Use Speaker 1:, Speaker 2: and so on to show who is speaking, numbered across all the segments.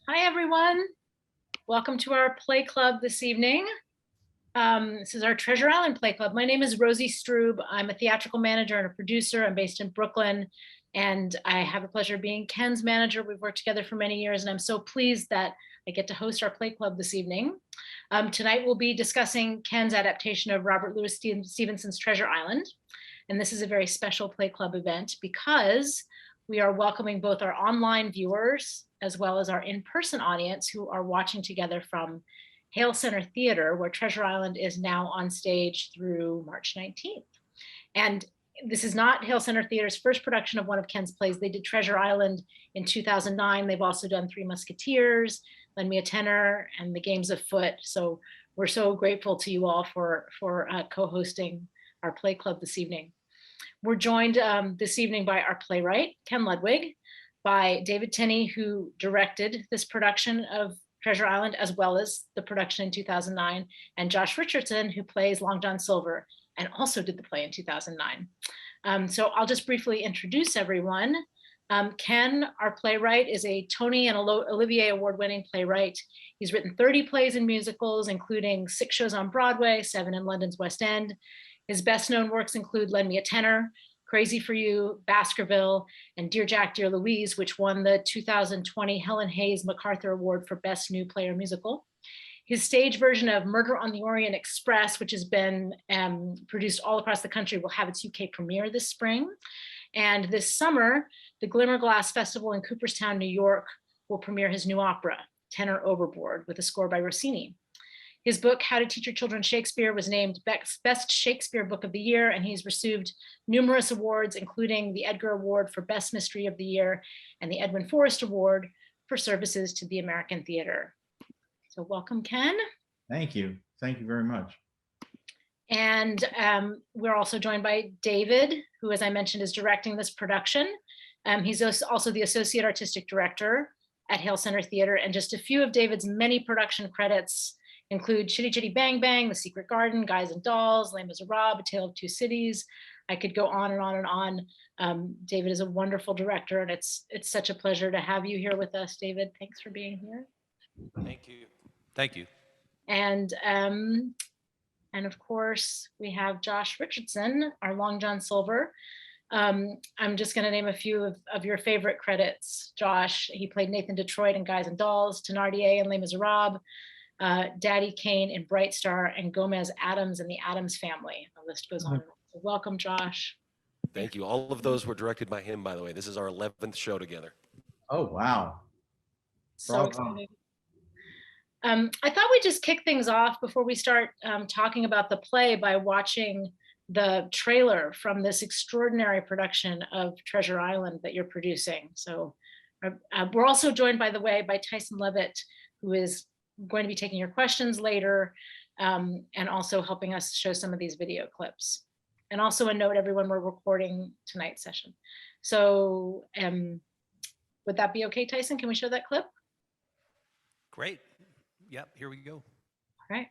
Speaker 1: Hi, everyone. Welcome to our play club this evening. This is our Treasure Island Play Club. My name is Rosie Strube. I'm a theatrical manager and a producer. I'm based in Brooklyn, and I have the pleasure of being Ken's manager. We've worked together for many years, and I'm so pleased that I get to host our play club this evening. Tonight, we'll be discussing Ken's adaptation of Robert Louis Stevenson's Treasure Island. And this is a very special play club event because we are welcoming both our online viewers as well as our in-person audience who are watching together from Hale Center Theatre, where Treasure Island is now on stage through March 19th. And this is not Hale Center Theatre's first production of one of Ken's plays. They did Treasure Island in 2009. They've also done Three Musketeers, Lend Me a Tenor, and The Games Afoot. So we're so grateful to you all for co-hosting our play club this evening. We're joined this evening by our playwright, Ken Ludwig, by David Tinney, who directed this production of Treasure Island, as well as the production in 2009, and Josh Richardson, who plays Long John Silver, and also did the play in 2009. So I'll just briefly introduce everyone. Ken, our playwright, is a Tony and Olivier award-winning playwright. He's written 30 plays and musicals, including 6 shows on Broadway, 7 in London's West End. His best-known works include Lend Me a Tenor, Crazy for You, Baskerville, and Dear Jack, Dear Louise, which won the 2020 Helen Hayes MacArthur Award for Best New Play or Musical. His stage version of Murder on the Orient Express, which has been produced all across the country, will have its UK premiere this spring. And this summer, the Glimmerglass Festival in Cooperstown, New York, will premiere his new opera, Tenor Overboard, with a score by Rossini. His book, How to Teach Your Children Shakespeare, was named Best Shakespeare Book of the Year, and he's received numerous awards, including the Edgar Award for Best Mystery of the Year and the Edwin Forrest Award for services to the American theater. So welcome, Ken.
Speaker 2: Thank you. Thank you very much.
Speaker 1: And we're also joined by David, who, as I mentioned, is directing this production. He's also the Associate Artistic Director at Hale Center Theatre, and just a few of David's many production credits include Chitty Chitty Bang Bang, The Secret Garden, Guys and Dolls, Les Miserables, A Tale of Two Cities. I could go on and on and on. David is a wonderful director, and it's such a pleasure to have you here with us, David. Thanks for being here.
Speaker 3: Thank you. Thank you.
Speaker 1: And of course, we have Josh Richardson, our Long John Silver. I'm just going to name a few of your favorite credits. Josh, he played Nathan Detroit in Guys and Dolls, Thénardier in Les Miserables, Daddy Kane in Bright Star, and Gomez Addams in The Addams Family. The list goes on. So welcome, Josh.
Speaker 3: Thank you. All of those were directed by him, by the way. This is our 11th show together.
Speaker 2: Oh, wow.
Speaker 1: So exciting. I thought we'd just kick things off before we start talking about the play by watching the trailer from this extraordinary production of Treasure Island that you're producing. So we're also joined, by the way, by Tyson Levitt, who is going to be taking your questions later and also helping us show some of these video clips. And also a note, everyone, we're recording tonight's session. So would that be okay, Tyson? Can we show that clip?
Speaker 4: Great. Yep, here we go.
Speaker 1: All right.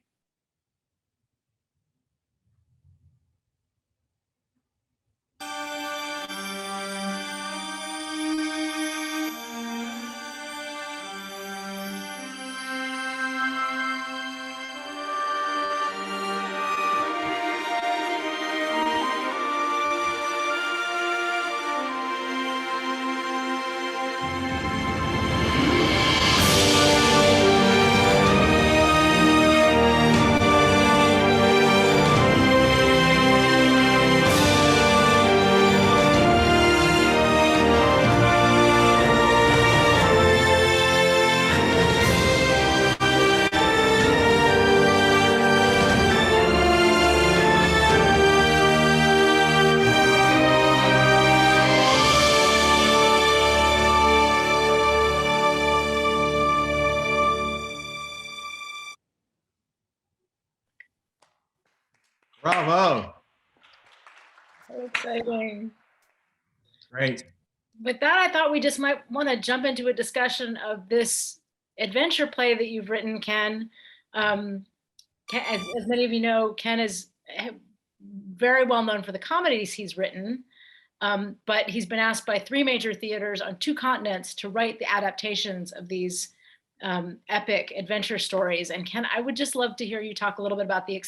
Speaker 2: Bravo.
Speaker 1: So exciting.
Speaker 2: Great.
Speaker 1: With that, I thought we just might want to jump into a discussion of this adventure play that you've written, Ken. As many of you know, Ken is very well known for the comedies he's written, but he's been asked by 3 major theaters on 2 continents to write the adaptations of these epic adventure stories. And Ken, I would just love to hear you talk a little bit about the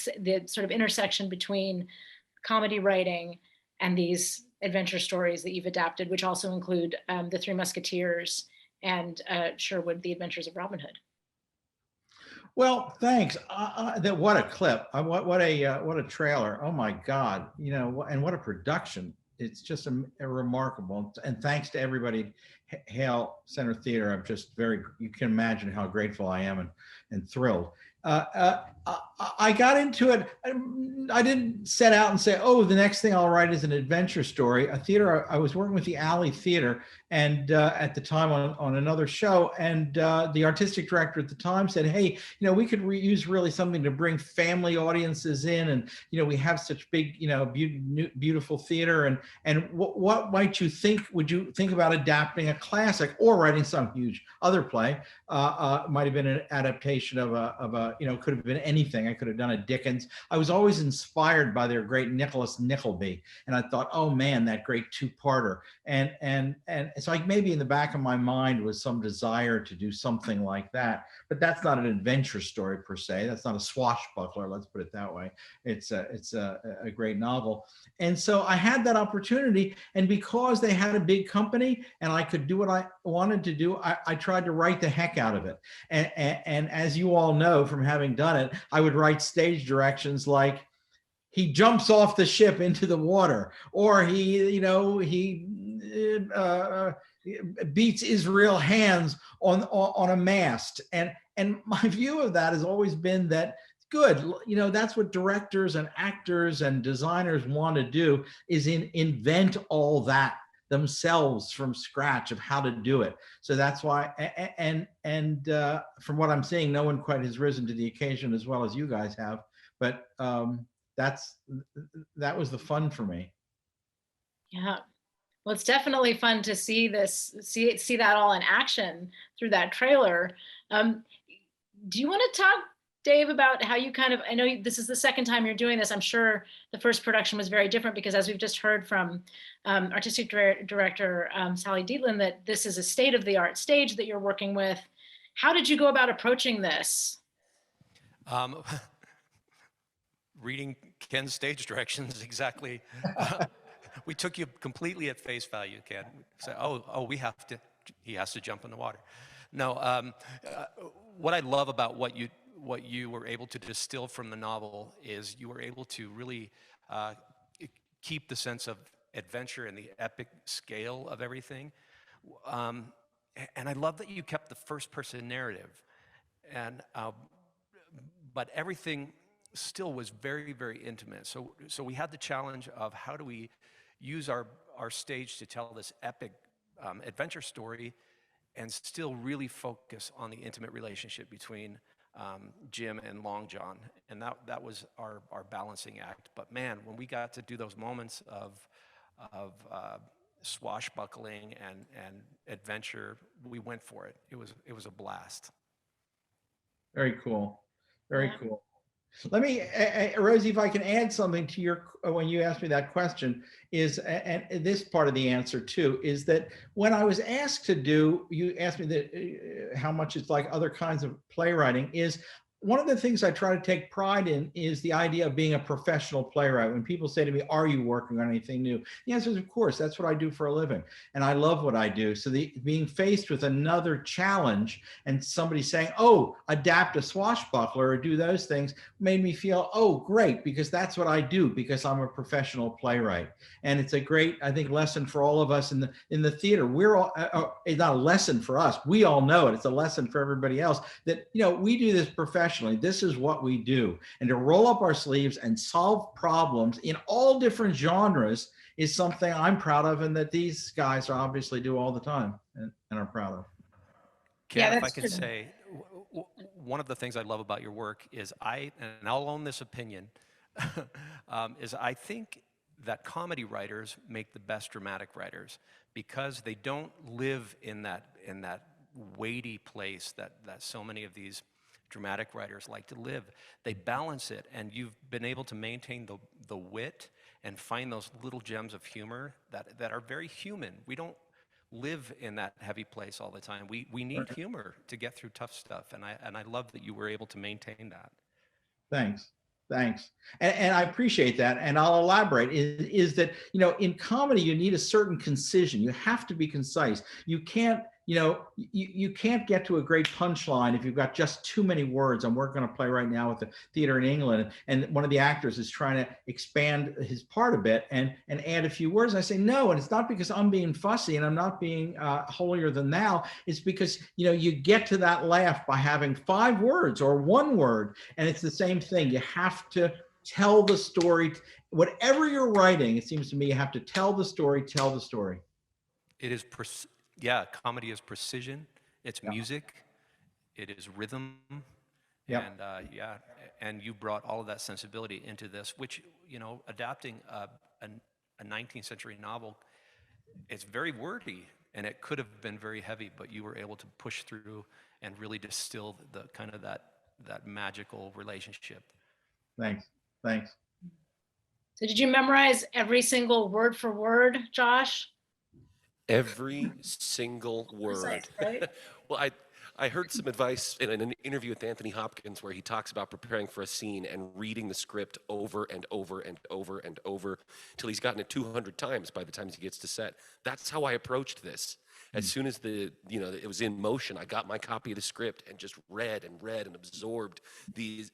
Speaker 1: sort of intersection between comedy writing and these adventure stories that you've adapted, which also include The Three Musketeers and Sherwood, The Adventures of Robin Hood.
Speaker 2: Well, thanks. What a clip. What a trailer. Oh my God. You know, and what a production. It's just a remarkable. And thanks to everybody, Hale Center Theatre. I'm just you can imagine how grateful I am and thrilled. I got into it. I didn't set out and say, oh, the next thing I'll write is an adventure story. A theater, I was working with the Alley Theater and at the time on another show, and the artistic director at the time said, hey, you know, we could use really something to bring family audiences in, and you know, we have such big, you know, beautiful theater, and what might you think? Would you think about adapting a classic or writing some huge other play? Might have been an adaptation of a you know, could have been anything. I could have done a Dickens. I was always inspired by their great Nicholas Nickleby, and I thought, oh man, that great two-parter. And so like maybe in the back of my mind was some desire to do something like that, but that's not an adventure story per se. That's not a swashbuckler. Let's put it that way. It's a great novel. And so I had that opportunity, and because they had a big company and I could do what I wanted to do, I tried to write the heck out of it. And as you all know from having done it, I would write stage directions like, he jumps off the ship into the water, or he beats Israel hands on a mast. And my view of that has always been that, good, you know, that's what directors and actors and designers want to do, is invent all that themselves from scratch of how to do it. So that's why, and from what I'm seeing, no one quite has risen to the occasion as well as you guys have, but that was the fun for me.
Speaker 1: Yeah. Well, it's definitely fun to see see that all in action through that trailer. Do you want to talk, Dave, about how you kind of, I know this is the second time you're doing this. I'm sure the first production was very different because, as we've just heard from artistic director Sally Dietland, that this is a state-of-the-art stage that you're working with. How did you go about approaching this?
Speaker 4: Reading Ken's stage directions exactly. We took you completely at face value, Ken. Say, oh, he has to jump in the water. No, what I love about what you were able to distill from the novel is you were able to really keep the sense of adventure and the epic scale of everything. And I love that you kept the first person narrative, but everything still was very, very intimate. So we had the challenge of how do we use our stage to tell this epic adventure story and still really focus on the intimate relationship between Jim and Long John. And that was our balancing act. But man, when we got to do those moments of swashbuckling and adventure, we went for it. It was a blast.
Speaker 2: Very cool. Very cool. Let me, Rosie, if I can add something to your, when you asked me that question, is, and this part of the answer too, is that when I was asked to do, you asked me that how much it's like other kinds of playwriting, is one of the things I try to take pride in is the idea of being a professional playwright. When people say to me, are you working on anything new? The answer is, of course, that's what I do for a living. And I love what I do. So being faced with another challenge and somebody saying, oh, adapt a swashbuckler or do those things, made me feel, oh, great, because that's what I do, because I'm a professional playwright. And it's a great, I think, lesson for all of us in the theater. We're all, it's not a lesson for us. We all know it. It's a lesson for everybody else that, you know, we do this professionally. This is what we do. And to roll up our sleeves and solve problems in all different genres is something I'm proud of, and that these guys obviously do all the time and are proud of.
Speaker 4: Ken, if I could say, one of the things I love about your work is and I'll own this opinion, is I think that comedy writers make the best dramatic writers because they don't live in that weighty place that so many of these dramatic writers like to live. They balance it, and you've been able to maintain the wit and find those little gems of humor that are very human. We don't live in that heavy place all the time. We need humor to get through tough stuff, and I love that you were able to maintain that.
Speaker 2: Thanks. Thanks. And I appreciate that. And I'll elaborate is that, you know, in comedy, you need a certain concision. You have to be concise. You can't, you know, you can't get to a great punchline if you've got just too many words. I'm working on a play right now with the theater in England, and one of the actors is trying to expand his part a bit and add a few words. And I say, no, and it's not because I'm being fussy and I'm not being holier than thou. It's because, you know, you get to that laugh by having 5 words or 1 word. And it's the same thing. You have to tell the story. Whatever you're writing, it seems to me, you have to tell the story, tell the story.
Speaker 4: It is, comedy is precision. It's music. It is rhythm.
Speaker 2: Yep.
Speaker 4: And and you brought all of that sensibility into this, which, you know, adapting a 19th century novel, it's very wordy and it could have been very heavy, but you were able to push through and really distill the kind of that magical relationship.
Speaker 2: Thanks. Thanks.
Speaker 1: So did you memorize every single word for word, Josh?
Speaker 3: Every single word.
Speaker 1: Right?
Speaker 3: Well, I heard some advice in an interview with Anthony Hopkins where he talks about preparing for a scene and reading the script over and over and over and over till he's gotten it 200 times by the time he gets to set. That's how I approached this. As soon as it was in motion, I got my copy of the script and just read and absorbed these.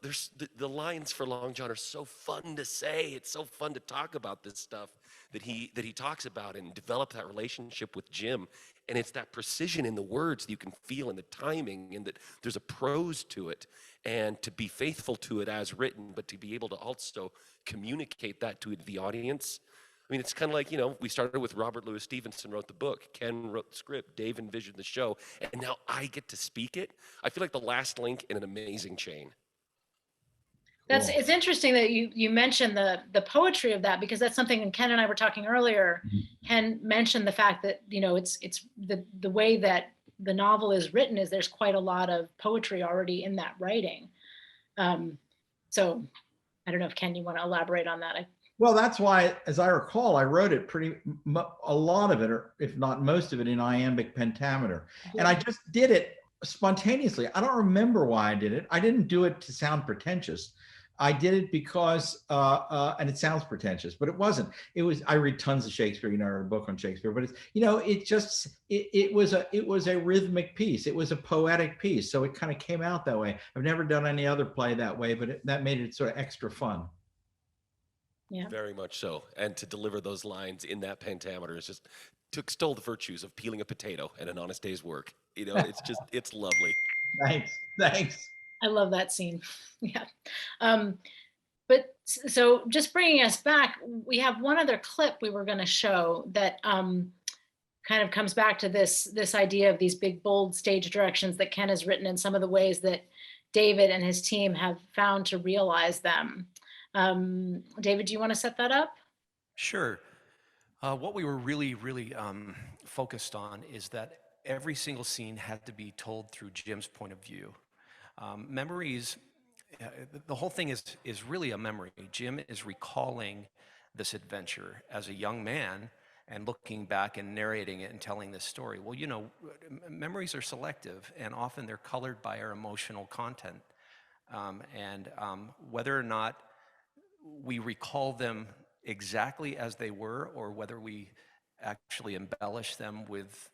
Speaker 3: There's the lines for Long John are so fun to say. It's so fun to talk about this stuff that he talks about and develop that relationship with Jim. And it's that precision in the words that you can feel, and the timing, and that there's a prose to it, and to be faithful to it as written, but to be able to also communicate that to the audience. I mean, it's kind of like, you know, we started with Robert Louis Stevenson wrote the book, Ken wrote the script, Dave envisioned the show, and now I get to speak it. I feel like the last link in an amazing chain.
Speaker 1: It's interesting that you mentioned the poetry of that, because that's something, and Ken and I were talking earlier. Ken mentioned the fact that, you know, it's the way that the novel is written is there's quite a lot of poetry already in that writing. So I don't know if Ken, you want to elaborate on that?
Speaker 2: Well, that's why, as I recall, I wrote it a lot of it, or if not most of it, in iambic pentameter. And I just did it spontaneously. I don't remember why I did it. I didn't do it to sound pretentious. I did it because, and it sounds pretentious, but it wasn't. It was. I read tons of Shakespeare. You know, I wrote a book on Shakespeare. But it's, you know, it was a rhythmic piece. It was a poetic piece. So it kind of came out that way. I've never done any other play that way, but that made it sort of extra fun.
Speaker 1: Yeah.
Speaker 3: Very much so. And to deliver those lines in that pentameter is just to extol the virtues of peeling a potato and an honest day's work. You know, it's lovely.
Speaker 2: Thanks.
Speaker 1: I love that scene. Yeah. But so just bringing us back, we have one other clip we were going to show that kind of comes back to this idea of these big, bold stage directions that Ken has written, and some of the ways that David and his team have found to realize them. David, do you want to set that up?
Speaker 4: Sure. What we were really focused on is that every single scene had to be told through Jim's point of view. Memories, the whole thing is really a memory. Jim is recalling this adventure as a young man and looking back and narrating it and telling this story. Well, you know, memories are selective, and often they're colored by our emotional content. Whether or not we recall them exactly as they were, or whether we actually embellish them with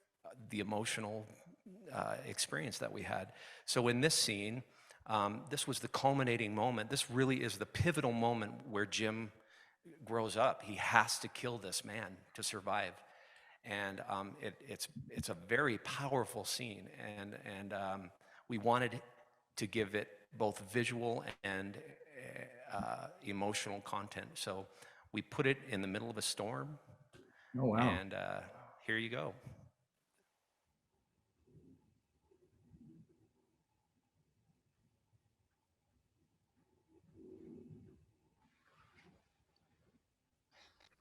Speaker 4: the emotional experience that we had. So in this scene, this was the culminating moment. This really is the pivotal moment where Jim grows up. He has to kill this man to survive. And it's a very powerful scene. And we wanted to give it both visual and emotional content. So we put it in the middle of a storm.
Speaker 2: Oh, wow.
Speaker 4: And here you go.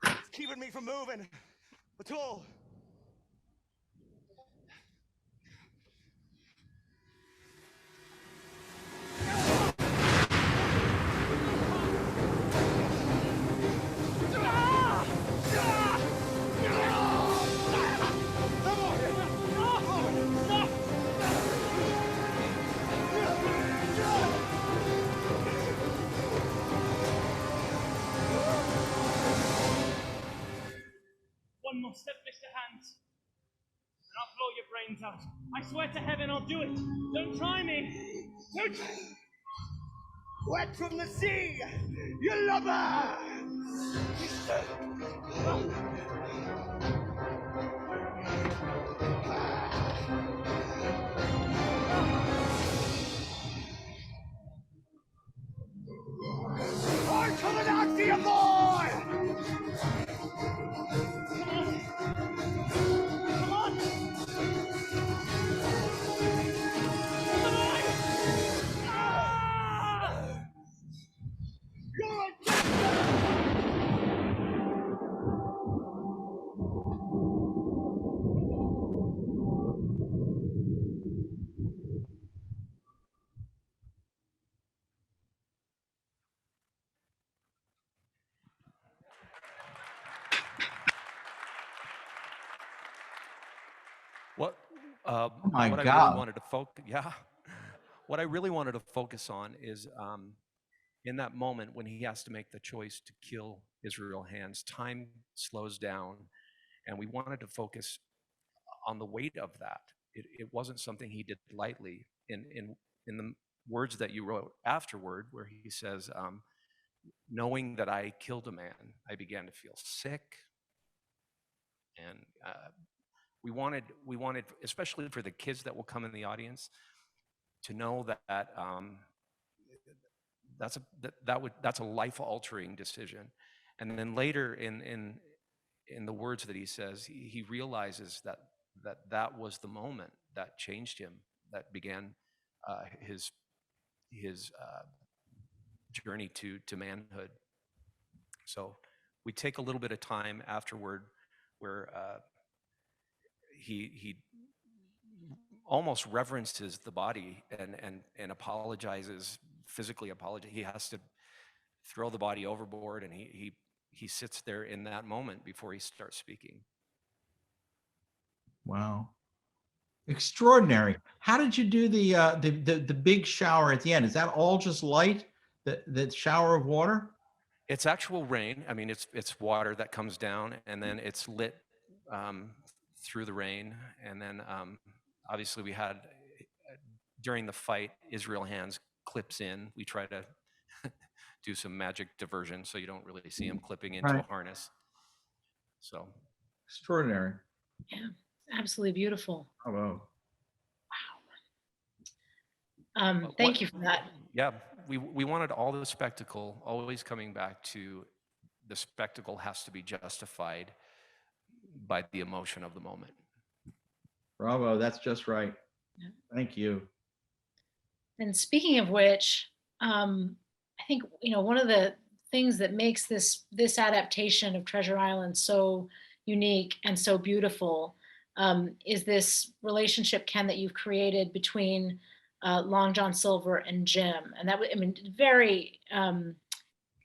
Speaker 5: It's keeping me from moving at all.
Speaker 6: step, Mr. Hands, and I'll blow your brains out. I swear to heaven I'll do it. Don't try me. Don't.
Speaker 5: Wet from the sea, you lover! I'm coming after you, boy!
Speaker 6: Come on!
Speaker 5: You're a dead.
Speaker 4: What,
Speaker 2: my
Speaker 4: what I
Speaker 2: God.
Speaker 4: really wanted to focus, yeah. What I really wanted to focus on is in that moment when he has to make the choice to kill Israel Hands, time slows down, and we wanted to focus on the weight of that. It wasn't something he did lightly. In the words that you wrote afterward, where he says, knowing that I killed a man, I began to feel sick. And we wanted, especially for the kids that will come in the audience, to know that that's a life-altering decision. And then later in the words that he says, he realizes that was the moment that changed him, that began his journey to manhood. So we take a little bit of time afterward where he almost reverences the body and apologizes, physically apologizes. He has to throw the body overboard, and he sits there in that moment before he starts speaking.
Speaker 2: Wow. Extraordinary. How did you do the big shower at the end? Is that all just light, the shower of water?
Speaker 4: It's actual rain. I mean, it's water that comes down, and then it's lit through the rain. And then obviously we had, during the fight, Israel Hands clips in. We try to do some magic diversion so you don't really see him clipping into a harness. So
Speaker 2: extraordinary.
Speaker 1: Yeah, absolutely beautiful.
Speaker 2: Oh, wow.
Speaker 1: Thank you for that.
Speaker 4: Yeah, we wanted all the spectacle, always coming back to the spectacle has to be justified by the emotion of the moment.
Speaker 2: Bravo, that's just right.
Speaker 1: Yeah.
Speaker 2: Thank you.
Speaker 1: And speaking of which, I think, one of the things that makes this adaptation of Treasure Island so unique and so beautiful is this relationship, Ken, that you've created between Long John Silver and Jim. And that, very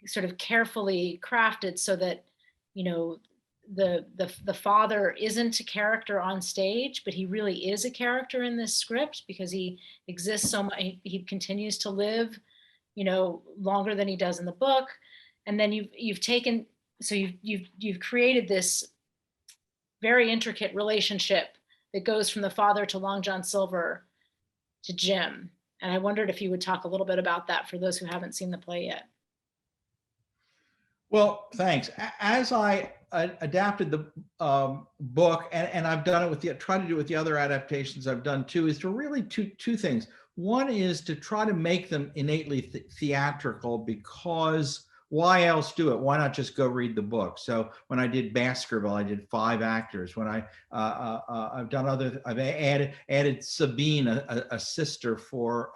Speaker 1: sort of carefully crafted so that, the father isn't a character on stage, but he really is a character in this script because he exists so much. He continues to live, longer than he does in the book. And then you've created this very intricate relationship that goes from the father to Long John Silver to Jim. And I wondered if you would talk a little bit about that for those who haven't seen the play yet.
Speaker 2: Well, thanks. As I adapted the book, and I've done it tried to do it with the other adaptations I've done too, is to really two things. One is to try to make them innately theatrical, because why else do it? Why not just go read the book? So when I did Baskerville, I did 5 actors. When I've done I've added Sabine, a sister for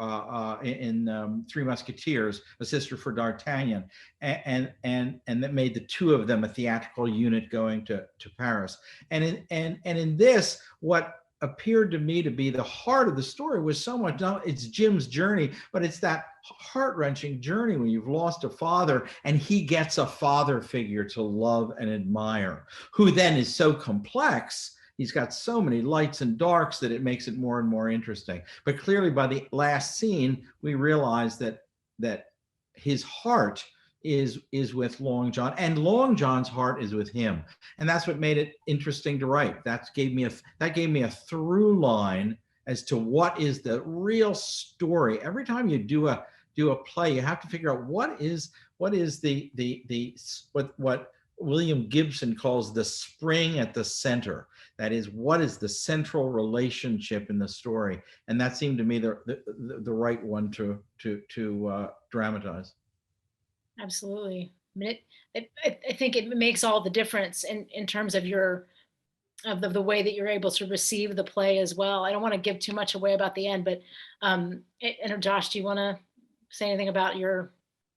Speaker 2: in Three Musketeers, a sister for D'Artagnan, and that made the 2 of them a theatrical unit going to Paris. And in this, what appeared to me to be the heart of the story was so much, it's Jim's journey, but it's that heart-wrenching journey when you've lost a father and he gets a father figure to love and admire, who then is so complex. He's got so many lights and darks that it makes it more and more interesting. But clearly by the last scene, we realize that his heart is with Long John, and Long John's heart is with him, and that's what made it interesting to write. That gave me a through line as to what is the real story. Every time you do a play, you have to figure out what is what William Gibson calls the spring at the center. That is, what is the central relationship in the story, and that seemed to me the right one to dramatize.
Speaker 1: Absolutely. I mean, I think it makes all the difference in terms of the way that you're able to receive the play as well. I don't want to give too much away about the end, but and Josh, do you want to say anything about your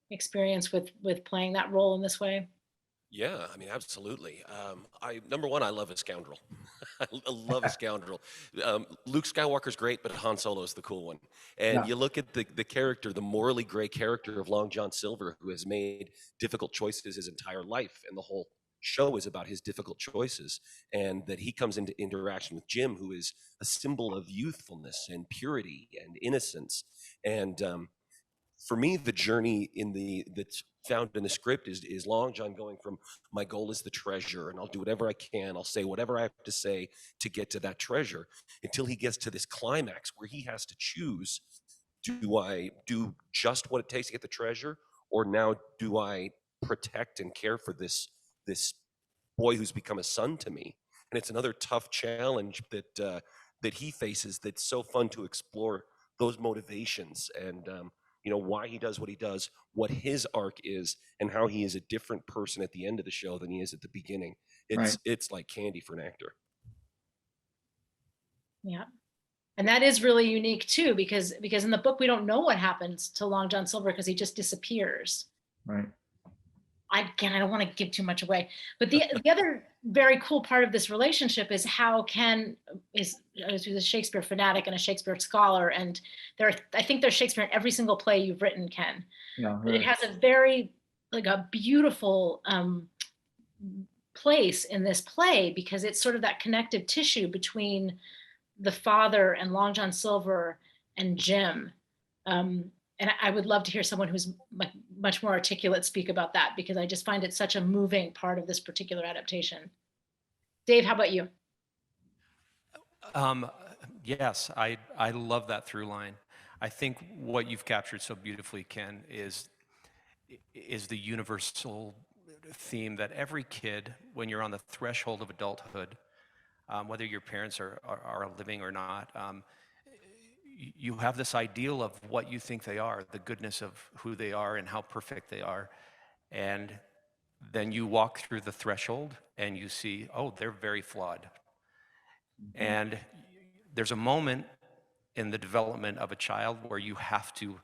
Speaker 1: experience with playing that role in this way?
Speaker 3: Yeah, I mean, absolutely. Number one, I love a scoundrel. I love a scoundrel. Luke Skywalker's great, but Han Solo's the cool one. And
Speaker 2: Yeah.
Speaker 3: you look at the character, the morally gray character of Long John Silver, who has made difficult choices his entire life, and the whole show is about his difficult choices, and that he comes into interaction with Jim, who is a symbol of youthfulness and purity and innocence. And for me, the journey that's found in the script is Long John going from, my goal is the treasure, and I'll do whatever I can, I'll say whatever I have to say to get to that treasure, until he gets to this climax where he has to choose, do I do just what it takes to get the treasure, or now do I protect and care for this boy who's become a son to me? And it's another tough challenge that he faces, that's so fun to explore those motivations, and why he does what he does, what his arc is, and how he is a different person at the end of the show than he is at the beginning. It's like candy for an actor.
Speaker 1: Yeah. And that is really unique too, because in the book, we don't know what happens to Long John Silver because he just disappears.
Speaker 2: Right.
Speaker 1: I don't want to give too much away, but the other very cool part of this relationship is how Ken is a Shakespeare fanatic and a Shakespeare scholar, and I think there's Shakespeare in every single play you've written, Ken.
Speaker 2: Yeah, right.
Speaker 1: But it has a very a beautiful place in this play, because it's sort of that connective tissue between the father and Long John Silver and Jim. And I would love to hear someone who's much more articulate speak about that, because I just find it such a moving part of this particular adaptation. Dave, how about you?
Speaker 4: Yes, I love that through line. I think what you've captured so beautifully, Ken, is the universal theme that every kid, when you're on the threshold of adulthood, whether your parents are living or not, you have this ideal of what you think they are, the goodness of who they are and how perfect they are. And then you walk through the threshold and you see, oh, they're very flawed. Mm-hmm. And there's a moment in the development of a child where you have to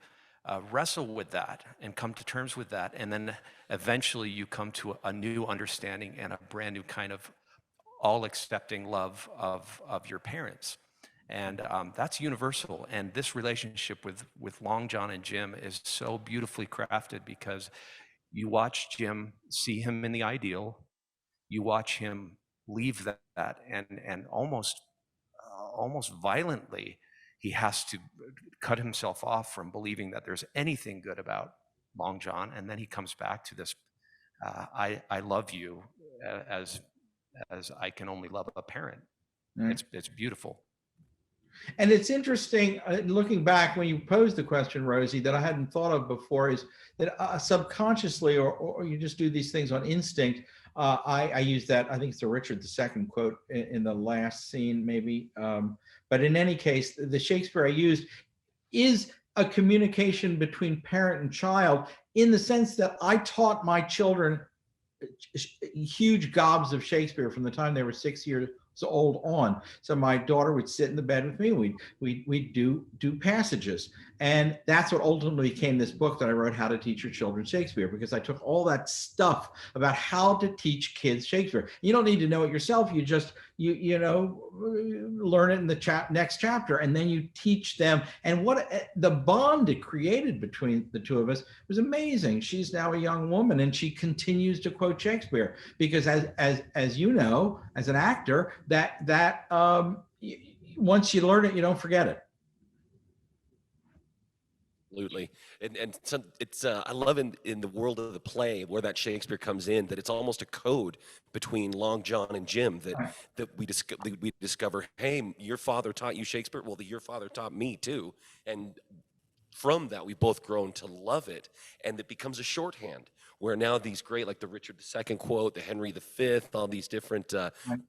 Speaker 4: wrestle with that and come to terms with that. And then eventually you come to a new understanding and a brand new kind of all-accepting love of your parents. And that's universal. And this relationship with Long John and Jim is so beautifully crafted, because you watch Jim see him in the ideal, you watch him leave that, and almost violently, he has to cut himself off from believing that there's anything good about Long John. And then he comes back to this, I love you as I can only love a parent. Mm. It's beautiful.
Speaker 2: And it's interesting, looking back, when you posed the question, Rosie, that I hadn't thought of before, is that subconsciously, or you just do these things on instinct. I use that, I think it's the Richard II quote in the last scene, maybe. But in any case, the Shakespeare I used is a communication between parent and child, in the sense that I taught my children huge gobs of Shakespeare from the time they were 6 years old on. So my daughter would sit in the bed with me. We'd do passages, and that's what ultimately became this book that I wrote, How to Teach Your Children Shakespeare, because I took all that stuff about how to teach kids Shakespeare. You don't need to know it yourself. You just learn it in the next chapter, and then you teach them. And what the bond it created between the two of us was amazing. She's now a young woman, and she continues to quote Shakespeare, because as you know, as an actor, that once you learn it, you don't forget it.
Speaker 3: Absolutely. And some, it's I love in the world of the play where that Shakespeare comes in, that it's almost a code between Long John and Jim, that we discover, hey, your father taught you Shakespeare, well, your father taught me too. And from that, we've both grown to love it, and it becomes a shorthand where now these great, like the Richard II quote, the Henry V, all these different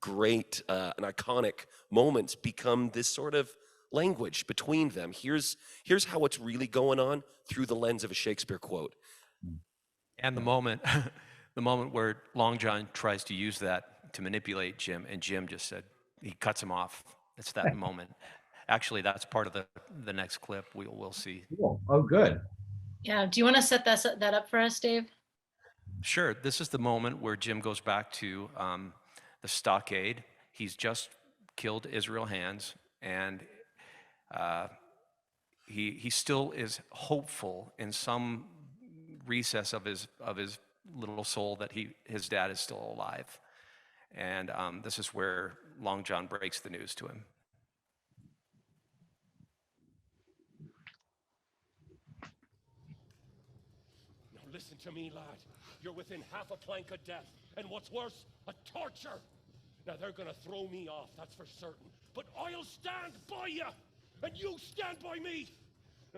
Speaker 3: great and iconic moments become this sort of language between them. Here's how it's really going on through the lens of a Shakespeare quote.
Speaker 4: And the moment, the moment where Long John tries to use that to manipulate Jim, and Jim just said, he cuts him off. It's that moment. Actually, that's part of the next clip we'll see.
Speaker 2: Cool. Oh, good.
Speaker 1: Yeah, do you want to set that up for us, Dave?
Speaker 4: Sure. This is the moment where Jim goes back to the stockade. He's just killed Israel Hands, and he still is hopeful in some recess of his little soul that his dad is still alive. And this is where Long John breaks the news to him.
Speaker 3: Now listen to me, lad. You're within half a plank of death, and what's worse, a torture. Now they're gonna throw me off, that's for certain. But I'll stand by you, and you stand by me.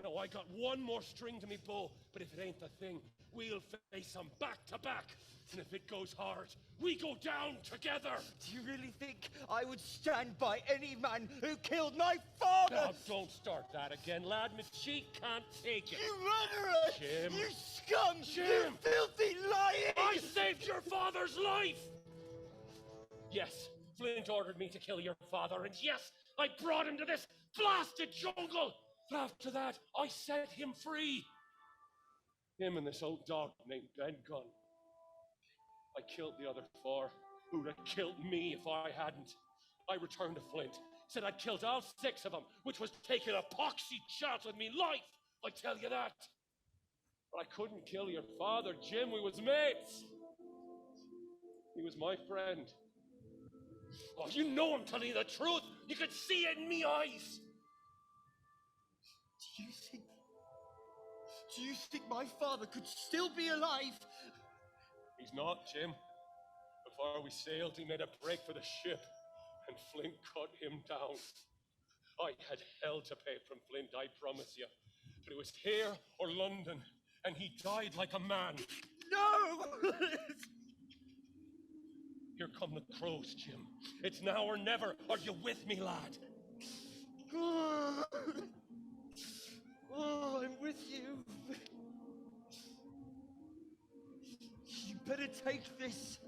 Speaker 3: Now I got one more string to me bow, but if it ain't the thing, we'll face them back to back. And if it goes hard, we go down together.
Speaker 5: Do you really think I would stand by any man who killed my father?
Speaker 3: Now don't start that again, lad. Miss She can't take it.
Speaker 5: You murderer!
Speaker 3: Jim.
Speaker 5: You scum!
Speaker 3: Jim.
Speaker 5: You filthy lying!
Speaker 3: I saved your father's life! Yes, Flint ordered me to kill your father, and yes, I brought him to this blasted jungle! But after that, I set him free. Him and this old dog named Ben Gunn. I killed the other 4, who'd have killed me if I hadn't. I returned to Flint, said I'd killed all 6 of them, which was taking a poxy chance with me life, I tell you that. But I couldn't kill your father, Jim. We was mates. He was my friend. Oh, you know I'm telling you the truth. You could see it in me eyes.
Speaker 5: Do you think my father could still be alive?
Speaker 3: He's not, Jim. Before we sailed, he made a break for the ship, and Flint cut him down. I had hell to pay from Flint, I promise you. But it was here or London, and he died like a man.
Speaker 5: No!
Speaker 3: Here come the crows, Jim. It's now or never. Are you with me, lad?
Speaker 5: Oh, I'm with you. You better take this.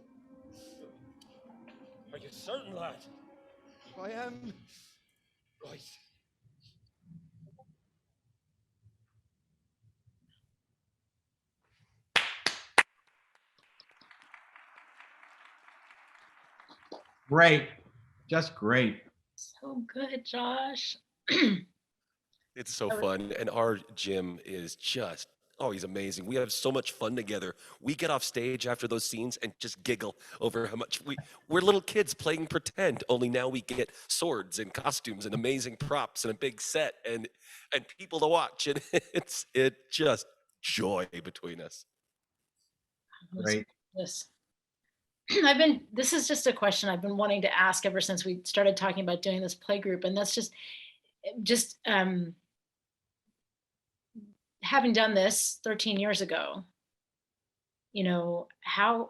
Speaker 3: Are you certain, lad?
Speaker 5: I am.
Speaker 3: Right.
Speaker 2: Great. Just great.
Speaker 1: So good, Josh.
Speaker 3: It's so fun. And our Jim is just, oh, he's amazing. We have so much fun together. We get off stage after those scenes and just giggle over how much we're little kids playing pretend, only now we get swords and costumes and amazing props and a big set and people to watch. And it's just joy between us.
Speaker 2: Great.
Speaker 1: This is just a question I've been wanting to ask ever since we started talking about doing this play group. And that's just having done this 13 years ago, I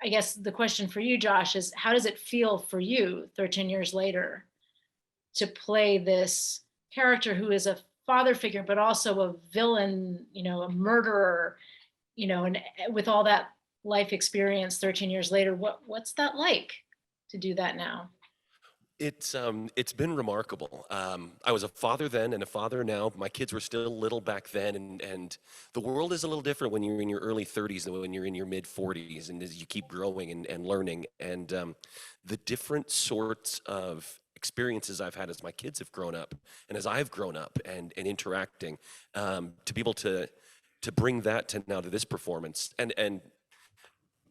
Speaker 1: guess the question for you, Josh, is how does it feel for you 13 years later to play this character who is a father figure, but also a villain, a murderer, and with all that life experience 13 years later, what's that like to do that now?
Speaker 3: It's been remarkable. I was a father then and a father now. My kids were still little back then, and the world is a little different when you're in your early 30s than when you're in your mid 40s, and as you keep growing and learning, and the different sorts of experiences I've had as my kids have grown up and as I've grown up and interacting, to be able to bring that to now to this performance, and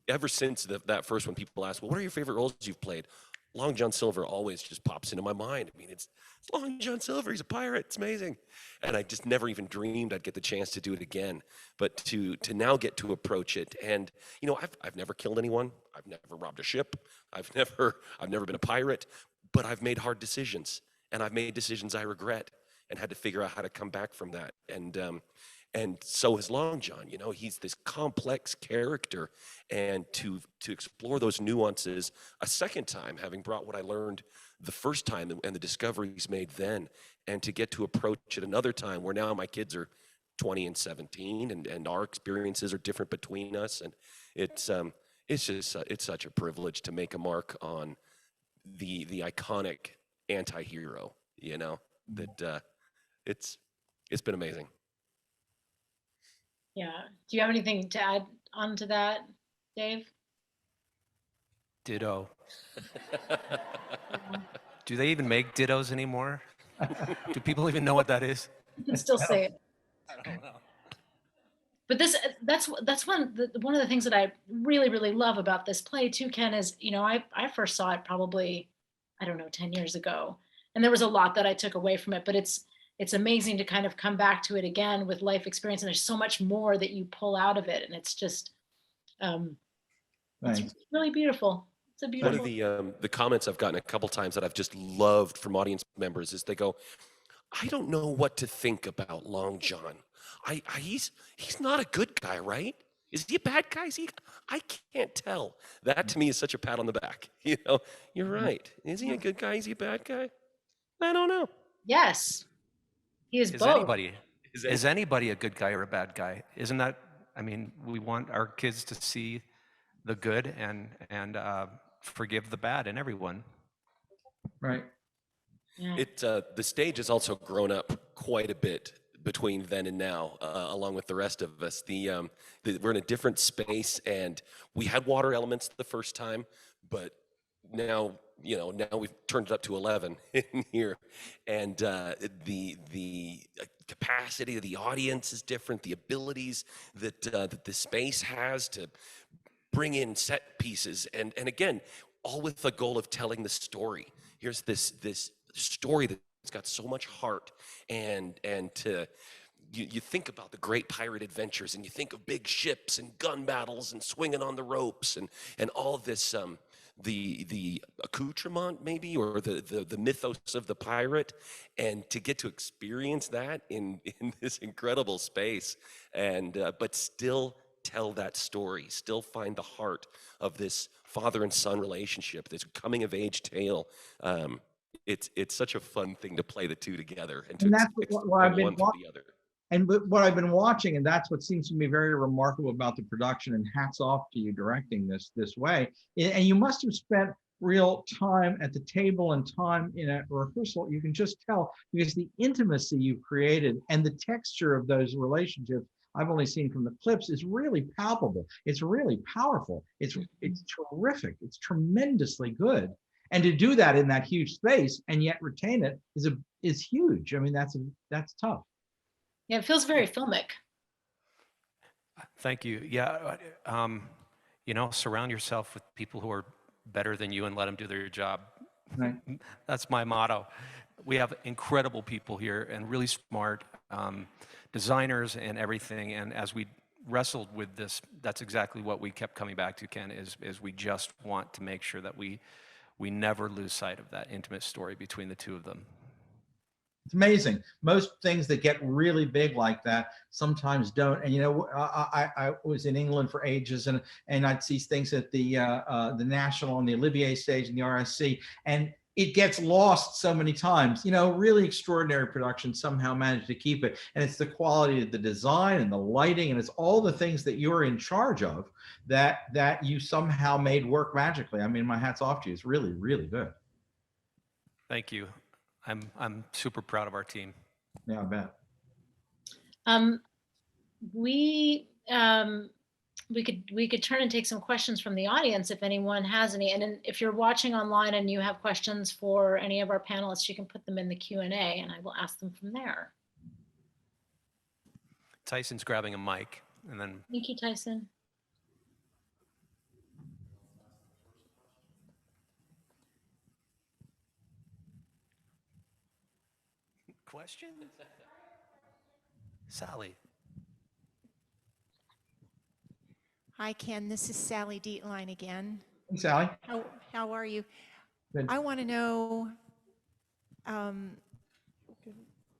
Speaker 3: ever since that first one, people ask, well, what are your favorite roles you've played? Long John Silver always just pops into my mind. I mean, it's Long John Silver. He's a pirate. It's amazing. And I just never even dreamed I'd get the chance to do it again. But to now get to approach it, and you know, I've never killed anyone. I've never robbed a ship. I've never been a pirate. But I've made hard decisions, and I've made decisions I regret, and had to figure out how to come back from that. And so has Long John. You know, he's this complex character, and to explore those nuances a second time, having brought what I learned the first time and the discoveries made then, and to get to approach it another time where now my kids are 20 and 17, and our experiences are different between us, and it's just it's such a privilege to make a mark on the iconic anti-hero. You know, that it's been amazing.
Speaker 1: Yeah. Do you have anything to add on to that, Dave?
Speaker 4: Ditto. Do they even make dittos anymore? Do people even know what that is?
Speaker 1: You can still say it.
Speaker 4: I don't know.
Speaker 1: But that's one of the things that I really, really love about this play too, Ken, is, you know, I first saw it probably, I don't know, 10 years ago. And there was a lot that I took away from it, but it's amazing to kind of come back to it again with life experience. And there's so much more that you pull out of it. And it's just, it's really beautiful. It's a beautiful.
Speaker 3: One of the comments I've gotten a couple times that I've just loved from audience members is they go, I don't know what to think about Long John. He's not a good guy, right? Is he a bad guy? I can't tell. That to me is such a pat on the back. You know, you're right. Is he a good guy? Is he a bad guy? I don't know.
Speaker 1: Yes. He is both.
Speaker 4: Is anybody a good guy or a bad guy? Isn't that, I mean, we want our kids to see the good and forgive the bad in everyone.
Speaker 2: Right.
Speaker 1: Yeah.
Speaker 3: The stage has also grown up quite a bit between then and now, along with the rest of us. We're in a different space, and we had water elements the first time, but now we've turned it up to 11 in here, and the capacity of the audience is different. The abilities that the space has to bring in set pieces, and again, all with the goal of telling the story. Here's this story that's got so much heart, and you think about the great pirate adventures, and you think of big ships and gun battles and swinging on the ropes and all of this the accoutrement maybe, or the mythos of the pirate, and to get to experience that in this incredible space, and but still tell that story, still find the heart of this father and son relationship, this coming of age tale. It's such a fun thing to play the two together, and
Speaker 2: that's what I've been
Speaker 3: one to the other.
Speaker 2: And what I've been watching, and that's what seems to me very remarkable about the production, and hats off to you directing this way. And you must have spent real time at the table and time in a rehearsal. You can just tell, because the intimacy you've created and the texture of those relationships I've only seen from the clips is really palpable. It's really powerful. It's terrific. It's tremendously good. And to do that in that huge space and yet retain it is huge. I mean, that's tough.
Speaker 1: Yeah, it feels very filmic.
Speaker 4: Thank you. Yeah, surround yourself with people who are better than you and let them do their job.
Speaker 2: Right.
Speaker 4: That's my motto. We have incredible people here and really smart designers and everything. And as we wrestled with this, that's exactly what we kept coming back to, Ken, is we just want to make sure that we never lose sight of that intimate story between the two of them.
Speaker 2: It's amazing. Most things that get really big like that sometimes don't. And I was in England for ages, and I'd see things at the National and the Olivier stage and the RSC, and it gets lost so many times. Really extraordinary production somehow managed to keep it, and it's the quality of the design and the lighting, and it's all the things that you're in charge of that you somehow made work magically. I mean, my hat's off to you. It's really, really good.
Speaker 4: Thank you. I'm super proud of our team.
Speaker 2: Yeah, I bet.
Speaker 1: We could turn and take some questions from the audience if anyone has any. And then if you're watching online and you have questions for any of our panelists, you can put them in the Q&A and I will ask them from there.
Speaker 4: Tyson's grabbing a mic, and then.
Speaker 1: Thank you, Tyson.
Speaker 4: question? Sally.
Speaker 7: Hi, Ken. This is Sally Dietlein again.
Speaker 2: Hey, Sally.
Speaker 7: How are you?
Speaker 2: Good.
Speaker 7: I want to know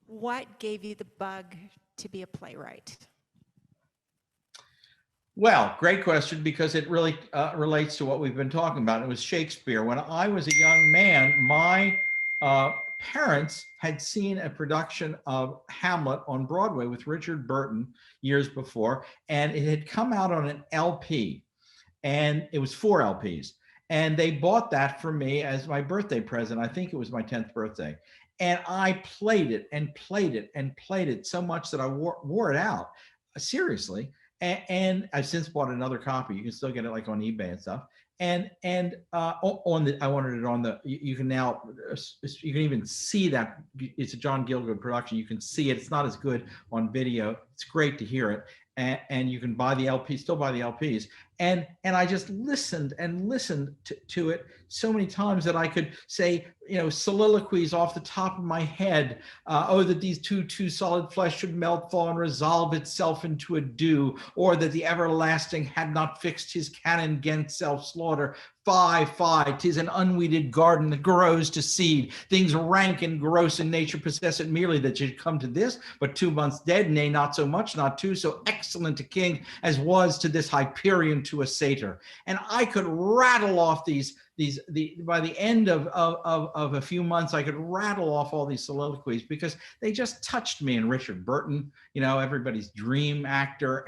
Speaker 7: what gave you the bug to be a playwright?
Speaker 2: Well, great question, because it really relates to what we've been talking about. It was Shakespeare. When I was a young man, my parents had seen a production of Hamlet on Broadway with Richard Burton years before, and it had come out on an LP, and it was 4 LPs. And they bought that for me as my birthday present. I think it was my 10th birthday. And I played it and played it and played it so much that I wore it out, seriously. And I've since bought another copy. You can still get it like on eBay and stuff. And on the, I wanted it on the, you can now, you can even see that it's a John Gielgud production. You can see it. It's not as good on video. It's great to hear it. And you can buy the LP, still buy the LPs. And I just listened and listened to it so many times that I could say, you know, soliloquies off the top of my head. Oh, that these two solid flesh should melt, fall, and resolve itself into a dew, or that the everlasting had not fixed his cannon 'gainst self-slaughter. Fie, 'tis an unweeded garden that grows to seed. Things rank and gross in nature possess it merely that should come to this, but 2 months dead, nay, not so much, not two, so excellent a king as was to this Hyperion to a satyr. And I could rattle off by the end of a few months, I could rattle off all these soliloquies because they just touched me. And Richard Burton, you know, everybody's dream actor.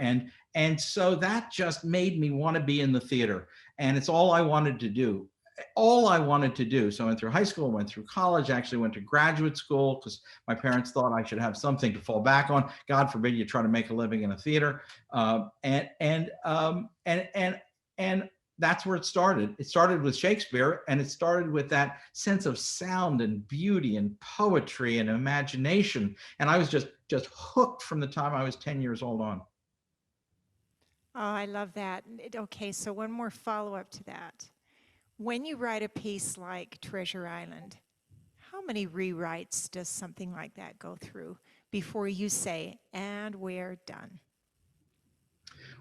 Speaker 2: And so that just made me want to be in the theater. And it's all I wanted to do. All I wanted to do. So I went through high school, went through college, actually went to graduate school because my parents thought I should have something to fall back on. God forbid you try to make a living in a theater. And that's where it started. It started with Shakespeare, and it started with that sense of sound and beauty and poetry and imagination. And I was just hooked from the time I was 10 years old on.
Speaker 7: Oh, I love that. Okay, so one more follow-up to that. When you write a piece like Treasure Island, how many rewrites does something like that go through before you say, and we're done?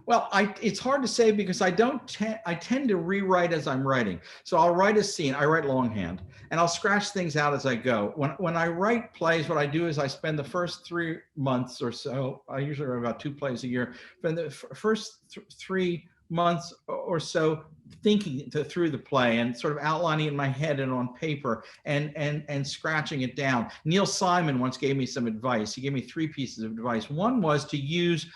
Speaker 2: Well, it's hard to say because I tend to rewrite as I'm writing. So I'll write a scene, I write longhand, and I'll scratch things out as I go. When I write plays, what I do is I spend the first 3 months or so, I usually write about 2 plays a year, spend the first 3 months or so thinking through the play and sort of outlining it in my head and on paper and scratching it down. Neil Simon once gave me some advice. He gave me 3 pieces of advice. One was to use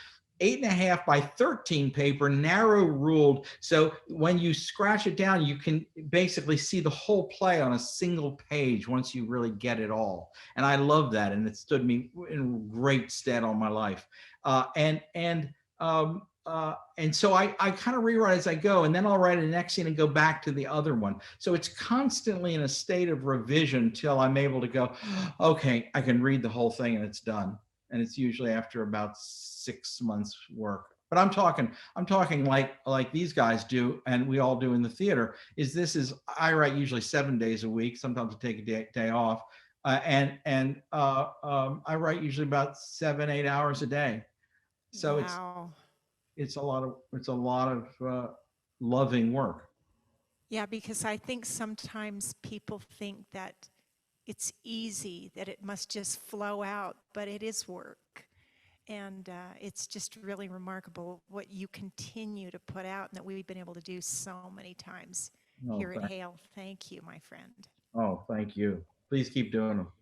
Speaker 2: 8.5 by 13 paper, narrow ruled. So when you scratch it down, you can basically see the whole play on a single page once you really get it all. And I love that. And it stood me in great stead all my life. And so I kind of rewrite as I go, and then I'll write a next scene and go back to the other one. So it's constantly in a state of revision till I'm able to go, okay, I can read the whole thing and it's done. And it's usually after about 6 months work. But I'm talking like these guys do, and we all do in the theater, I write usually 7 days a week. Sometimes I take a day off. I write usually about 7-8 hours a day. So
Speaker 7: wow.
Speaker 2: it's a lot of loving work.
Speaker 7: Yeah, because I think sometimes people think that it's easy, that it must just flow out, but it is work. And it's just really remarkable what you continue to put out and that we've been able to do so many times here at Hale. Thank you, my friend.
Speaker 2: Oh, thank you. Please keep doing them.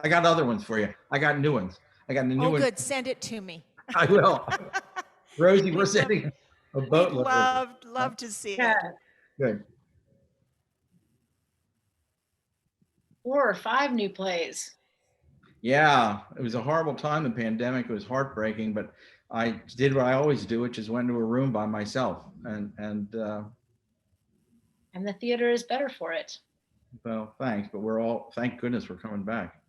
Speaker 2: I got other ones for you. I got new ones.
Speaker 7: Oh, good. Send it to me.
Speaker 2: I will. Rosie, we're sending a boatload.
Speaker 7: Love to see it.
Speaker 2: Good.
Speaker 1: 4 or 5 new plays.
Speaker 2: Yeah, it was a horrible time, the pandemic. It was heartbreaking, but I did what I always do, which is went to a room by myself. And
Speaker 1: the theater is better for it.
Speaker 2: Well, thanks, but thank goodness we're coming back.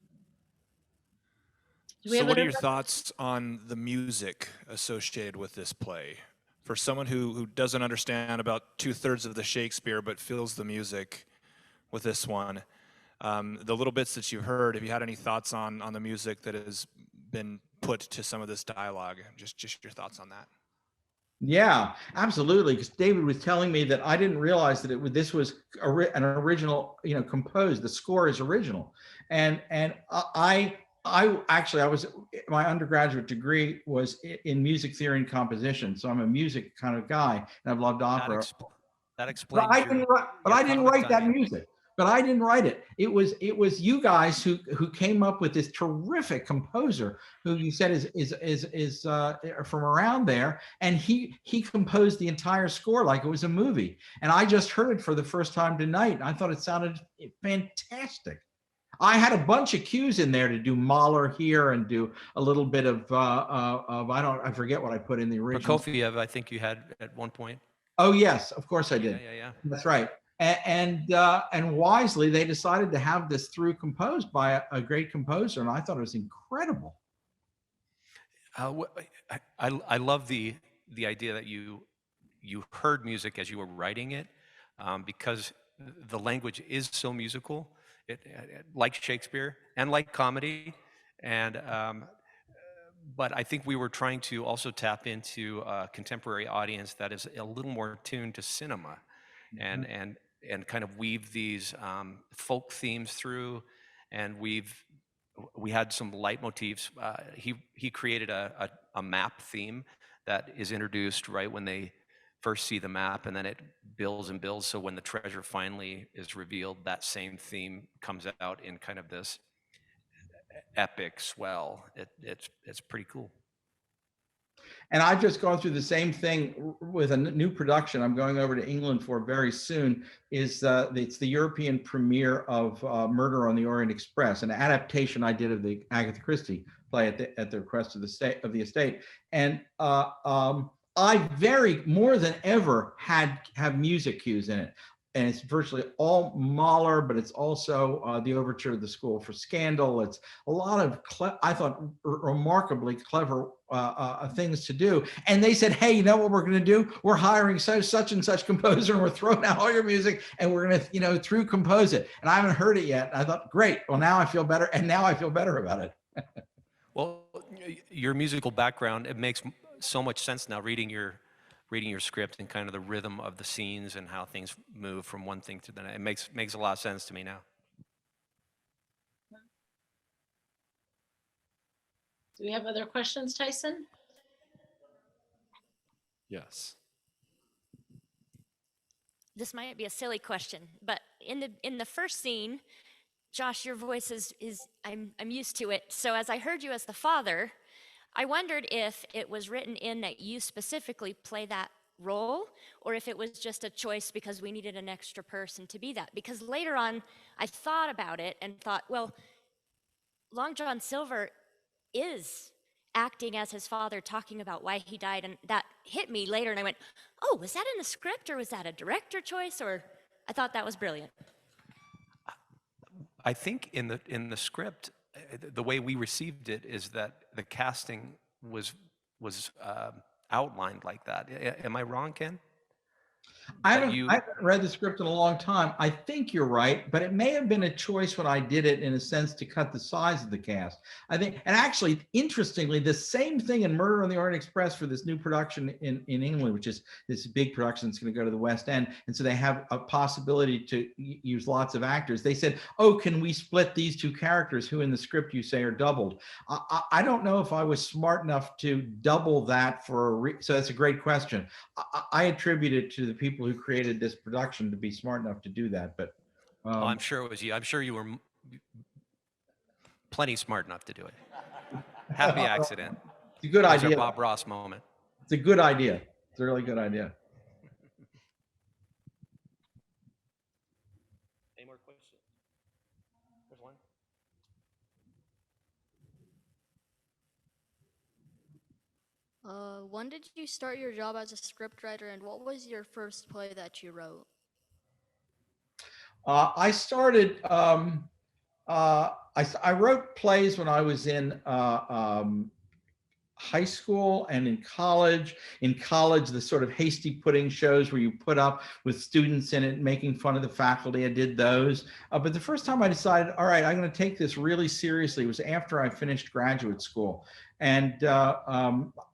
Speaker 8: So what are your thoughts on the music associated with this play? For someone who doesn't understand about 2/3 of the Shakespeare, but feels the music with this one, The little bits that you've heard, have you had any thoughts on the music that has been put to some of this dialogue? Just your thoughts on that.
Speaker 2: Yeah, absolutely. Because David was telling me that I didn't realize that this was an original, composed. The score is original, and I actually my undergraduate degree was in music theory and composition, so I'm a music kind of guy, and I've loved opera.
Speaker 4: That explains.
Speaker 2: But I didn't write that music. But I didn't write it. It was you guys who came up with this terrific composer who you said is from around there, and he composed the entire score like it was a movie. And I just heard it for the first time tonight, and I thought it sounded fantastic. I had a bunch of cues in there to do Mahler here and do a little bit of I forget what I put in the original.
Speaker 4: Prokofiev, I think you had at one point.
Speaker 2: Oh yes, of course I did.
Speaker 4: Yeah.
Speaker 2: That's right. And wisely, they decided to have this composed by a great composer, and I thought it was incredible.
Speaker 4: I love the idea that you heard music as you were writing it, because the language is so musical, like Shakespeare and like comedy, and but I think we were trying to also tap into a contemporary audience that is a little more tuned to cinema, and kind of weave these folk themes through, and we had some leitmotifs. He created a map theme that is introduced right when they first see the map, and then it builds and builds. So when the treasure finally is revealed, that same theme comes out in kind of this epic swell. It's pretty cool.
Speaker 2: And I've just gone through the same thing with a new production I'm going over to England for very soon. It's the European premiere of Murder on the Orient Express, an adaptation I did of the Agatha Christie play at the request of the estate. And I more than ever have music cues in it. And it's virtually all Mahler, but it's also the overture of the School for Scandal. It's a lot of, I thought, remarkably clever things to do. And they said, hey, you know what we're going to do? We're hiring such and such composer, and we're throwing out all your music, and we're going to, through compose it. And I haven't heard it yet. And I thought, great. Well, now I feel better. And now I feel better about it.
Speaker 4: Well, your musical background, it makes so much sense now reading your script and kind of the rhythm of the scenes and how things move from one thing to the next. It makes a lot of sense to me now.
Speaker 1: Do we have other questions, Tyson?
Speaker 3: Yes.
Speaker 9: This might be a silly question, but in the first scene, Josh, your voice is I'm used to it. So as I heard you as the father, I wondered if it was written in that you specifically play that role, or if it was just a choice because we needed an extra person to be that. Because later on, I thought about it and thought, well, Long John Silver is acting as his father, talking about why he died, and that hit me later, and I went, oh, was that in the script, or was that a director choice? Or I thought that was brilliant.
Speaker 4: I think in the script, the way we received it is that the casting was outlined like that. Am I wrong, Ken?
Speaker 2: I haven't read the script in a long time. I think you're right, but it may have been a choice when I did it, in a sense, to cut the size of the cast. I think, and actually, interestingly, the same thing in Murder on the Orient Express for this new production in England, which is this big production that's going to go to the West End. And so they have a possibility to use lots of actors. They said, oh, can we split these two characters who in the script you say are doubled? I don't know if I was smart enough to double that so that's a great question. I attribute it to the people who created this production to be smart enough to do that, but
Speaker 4: I'm sure it was you. I'm sure you were plenty smart enough to do it. Happy accident.
Speaker 2: It's a good idea.
Speaker 4: It's our Bob Ross moment.
Speaker 2: It's a good idea. It's a really good idea.
Speaker 4: Any more questions? There's one.
Speaker 10: When did you start your job as a scriptwriter, and what was your first play that you wrote?
Speaker 2: I started. I wrote plays when I was in high school and in college. In college, the sort of hasty pudding shows where you put up with students in it, making fun of the faculty, I did those. But the first time I decided, all right, I'm going to take this really seriously was after I finished graduate school. And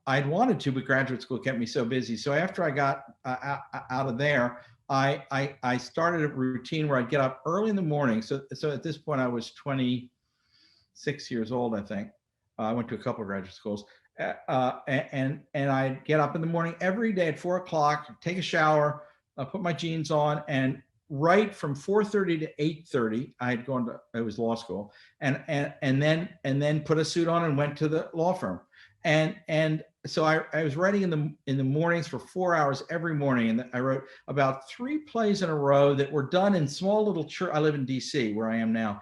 Speaker 2: I'd wanted to, but graduate school kept me so busy. So after I got out of there, I started a routine where I'd get up early in the morning. So at this point, I was 26 years old, I think. I went to a couple of graduate schools. And I'd get up in the morning every day at 4 o'clock, take a shower, put my jeans on, and right from 4:30 to 8:30, I had gone to, it was law school, and then put a suit on and went to the law firm. And so I was writing in the mornings for 4 hours every morning, and I wrote about 3 plays in a row that were done in small little church. I live in DC, where I am now.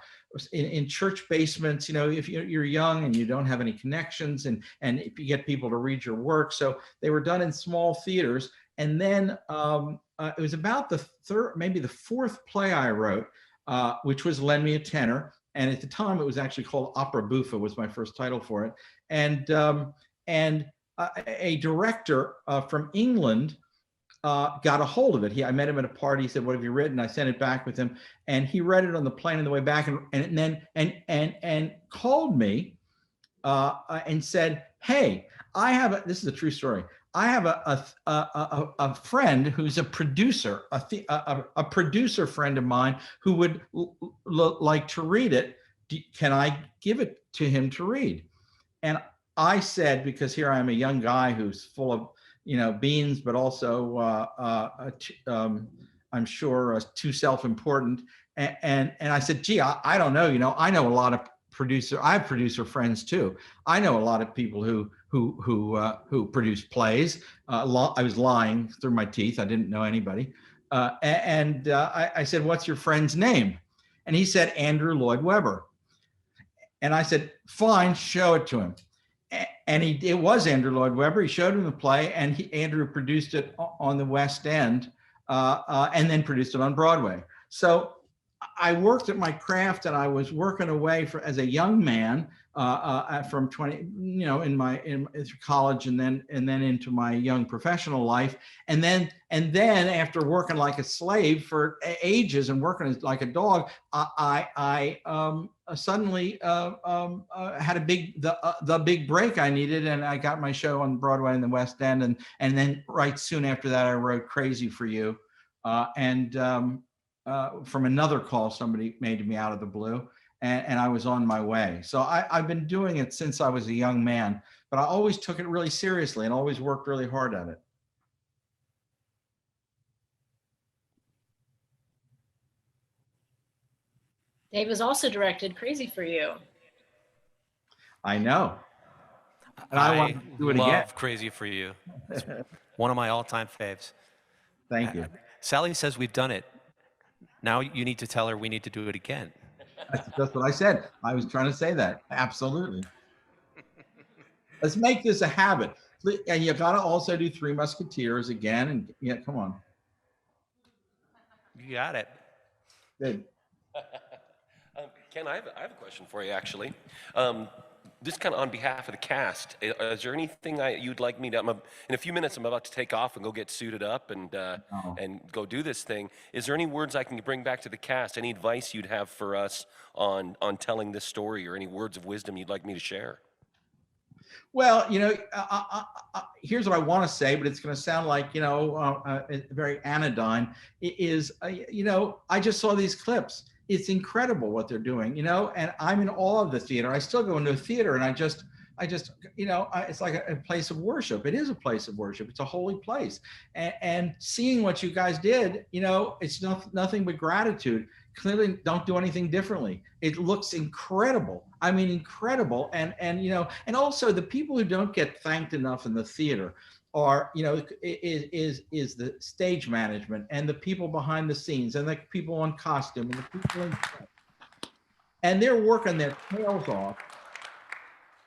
Speaker 2: In church basements, you know, if you're young and you don't have any connections, and if you get people to read your work, so they were done in small theaters. And then it was about the third, maybe the 4th play I wrote, which was Lend Me a Tenor. And at the time, it was actually called Opera Buffa, was my first title for it. And a director from England got a hold of it. I met him at a party. He said, "What have you written?" I sent it back with him, and he read it on the plane on the way back, and then called me and said, "Hey, I have this is a true story. I have a friend who's a producer, a producer friend of mine who would like to read it. Can I give it to him to read?" And I said, because here I am, a young guy who's full of, you know, beans, but also I'm sure too self-important. And I said, "Gee, I don't know. You know, I know a lot of I have producer friends too. I know a lot of people who produce plays." I was lying through my teeth. I didn't know anybody. I said, "What's your friend's name?" And he said, "Andrew Lloyd Webber." And I said, "Fine, show it to him." And it was Andrew Lloyd Webber. He showed him the play, and Andrew produced it on the West End, and then produced it on Broadway. So I worked at my craft, and I was working away as a young man from 20, you know, in college, and then into my young professional life, and then after working like a slave for ages and working like a dog, I suddenly had the big break I needed, and I got my show on Broadway in the West End, and then right soon after that I wrote Crazy for You, from another call somebody made to me out of the blue, and I was on my way. So I've been doing it since I was a young man, but I always took it really seriously and always worked really hard at it.
Speaker 1: Dave has also directed Crazy for You.
Speaker 2: I know. And I want to do it again.
Speaker 4: Love Crazy for You. It's one of my all-time faves.
Speaker 2: Thank you.
Speaker 4: Sally says we've done it. Now you need to tell her we need to do it again.
Speaker 2: That's what I said. I was trying to say that. Absolutely. Let's make this a habit. And you got to also do Three Musketeers again. And yeah, come on.
Speaker 4: You got it.
Speaker 2: Good.
Speaker 3: Ken, I have a question for you, actually. Just kind of on behalf of the cast, is there anything you'd like me to? In a few minutes, I'm about to take off and go get suited up and go do this thing. Is there any words I can bring back to the cast? Any advice you'd have for us on telling this story, or any words of wisdom you'd like me to share?
Speaker 2: Well, you know, here's what I want to say, but it's going to sound like, you know, very anodyne. You know, I just saw these clips. It's incredible what they're doing, you know, and I'm in awe of the theater. I still go into a theater, and I just, you know, it's like a place of worship. It is a place of worship. It's a holy place. And seeing what you guys did, you know, it's nothing but gratitude. Clearly don't do anything differently. It looks incredible. I mean, incredible. And, you know, and also the people who don't get thanked enough in the theater are, you know, is the stage management and the people behind the scenes and the people on costume and the people in, and they're working their tails off.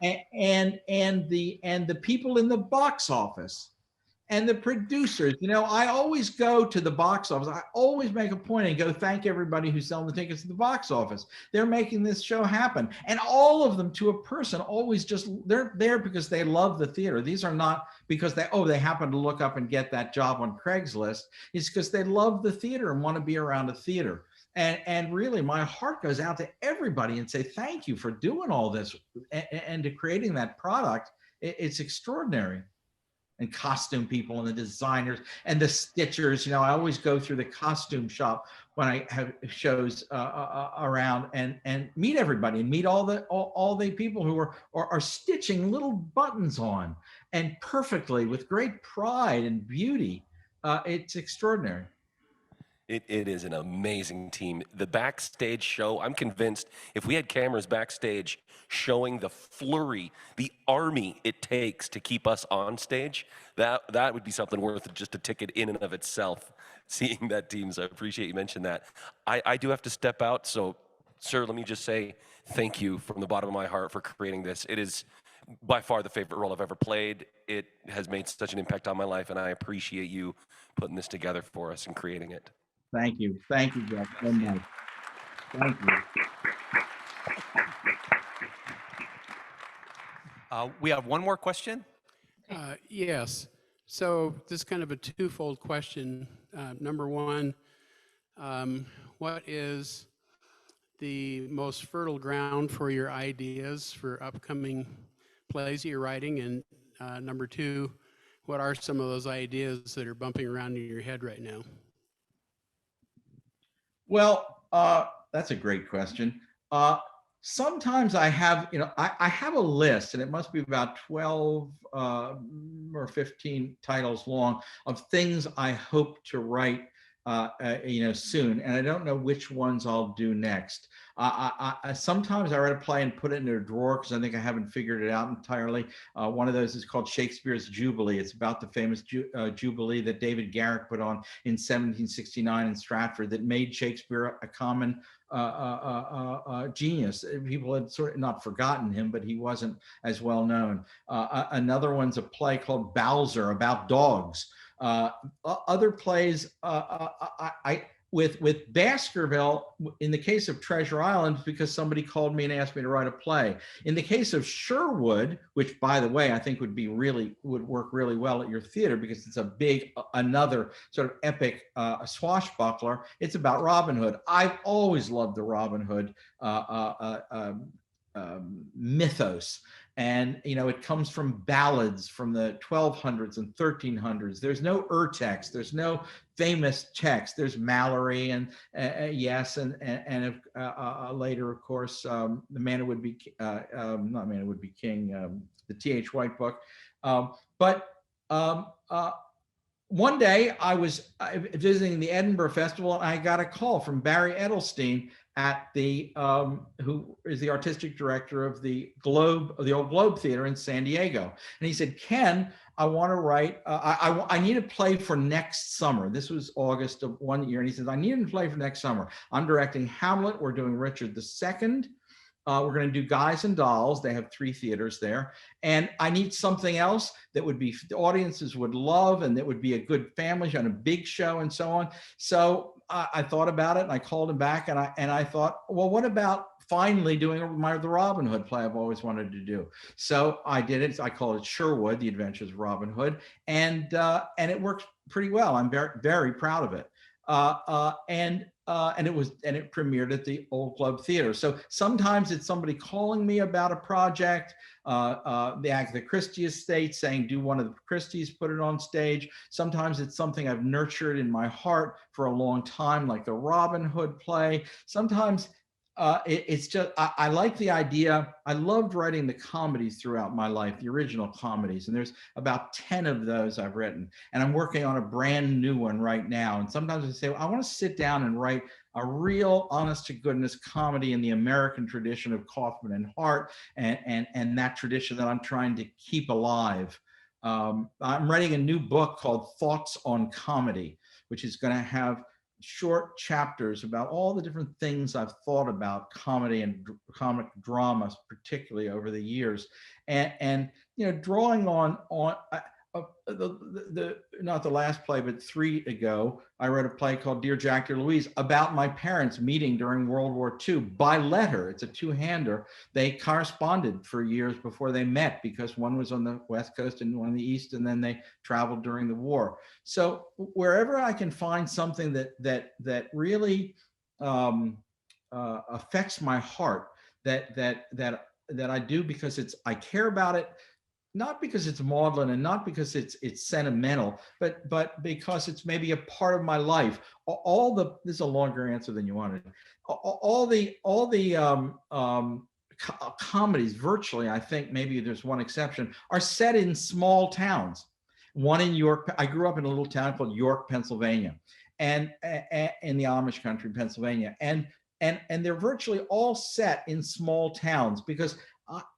Speaker 2: And the people in the box office, and the producers. I always go to the box office. I always make a point and go thank everybody who's selling the tickets to the box office. They're making this show happen. And all of them, to a person, always they're there because they love the theater. These are not because they happen to look up and get that job on Craigslist. It's because they love the theater and want to be around a theater. And really, my heart goes out to everybody and say, thank you for doing all this and to creating that product. It's extraordinary. And costume people and the designers and the stitchers. I always go through the costume shop when I have shows around and meet everybody and meet all the people who are stitching little buttons on and perfectly with great pride and beauty. It's extraordinary.
Speaker 3: It is an amazing team. The backstage show, I'm convinced if we had cameras backstage showing the flurry, the army it takes to keep us on stage, that would be something worth just a ticket in and of itself, seeing that team. So I appreciate you mentioned that. I do have to step out. So, sir, let me just say thank you from the bottom of my heart for creating this. It is by far the favorite role I've ever played. It has made such an impact on my life, and I appreciate you putting this together for us and creating it.
Speaker 2: Thank you. Thank you, Jeff, so much. Thank you.
Speaker 4: We have one more question.
Speaker 11: Yes. So this is kind of a twofold question. Number one, what is the most fertile ground for your ideas for upcoming plays you're writing? And number two, what are some of those ideas that are bumping around in your head right now?
Speaker 2: Well, that's a great question. Sometimes I have, I have a list, and it must be about 12 or 15 titles long of things I hope to write, soon, and I don't know which ones I'll do next. Sometimes I write a play and put it in a drawer because I think I haven't figured it out entirely. One of those is called Shakespeare's Jubilee. It's about the famous Jubilee that David Garrick put on in 1769 in Stratford that made Shakespeare a common genius. People had sort of not forgotten him, but he wasn't as well known. Another one's a play called Bowser about dogs. Other plays, with Baskerville, in the case of Treasure Island, because somebody called me and asked me to write a play. In the case of Sherwood, which, by the way, I think would work really well at your theater because it's a big, another sort of epic swashbuckler. It's about Robin Hood. I've always loved the Robin Hood mythos. And, it comes from ballads from the 1200s and 1300s. There's no urtext. There's no famous text. There's Mallory and yes. And later, of course, The Man Who Would Be, not Man Who Would Be King, the T.H. White book. But one day I was visiting the Edinburgh Festival and I got a call from Barry Edelstein at the who is the artistic director of the Globe, the old Globe Theater in San Diego. And he said, Ken, I want to write, I need a play for next summer. This was August of one year. And he says, I need a play for next summer. I'm directing Hamlet. We're doing Richard II. We're going to do Guys and Dolls. They have 3 theaters there. And I need something else that would be, the audiences would love, and that would be a good family show and a big show and so on. So I thought about it and I called him back and I thought, well, what about finally doing the Robin Hood play I've always wanted to do? So I did it. I called it Sherwood, The Adventures of Robin Hood. And it worked pretty well. I'm very, very proud of it. And it premiered at the Old Globe Theater. So sometimes it's somebody calling me about a project, the Agatha Christie estate saying, do one of the Christies, put it on stage. Sometimes it's something I've nurtured in my heart for a long time, like the Robin Hood play. Sometimes it's just, I like the idea. I loved writing the comedies throughout my life, the original comedies. And there's about 10 of those I've written. And I'm working on a brand new one right now. And sometimes I say, well, I want to sit down and write a real honest to goodness comedy in the American tradition of Kaufman and Hart and that tradition that I'm trying to keep alive. I'm writing a new book called Thoughts on Comedy, which is going to have short chapters about all the different things I've thought about comedy and comic dramas, particularly over the years, and drawing on not the last play, but 3 ago, I wrote a play called Dear Jack, Dear Louise about my parents meeting during World War II by letter. It's a two-hander. They corresponded for years before they met because one was on the West Coast and one on the East, and then they traveled during the war. So wherever I can find something that really affects my heart, that I do because I care about it, not because it's maudlin and not because it's sentimental, but because it's maybe a part of my life. This is a longer answer than you wanted. All the comedies, virtually, I think maybe there's one exception, are set in small towns. One in York. I grew up in a little town called York, Pennsylvania, and in the Amish country, Pennsylvania, and they're virtually all set in small towns because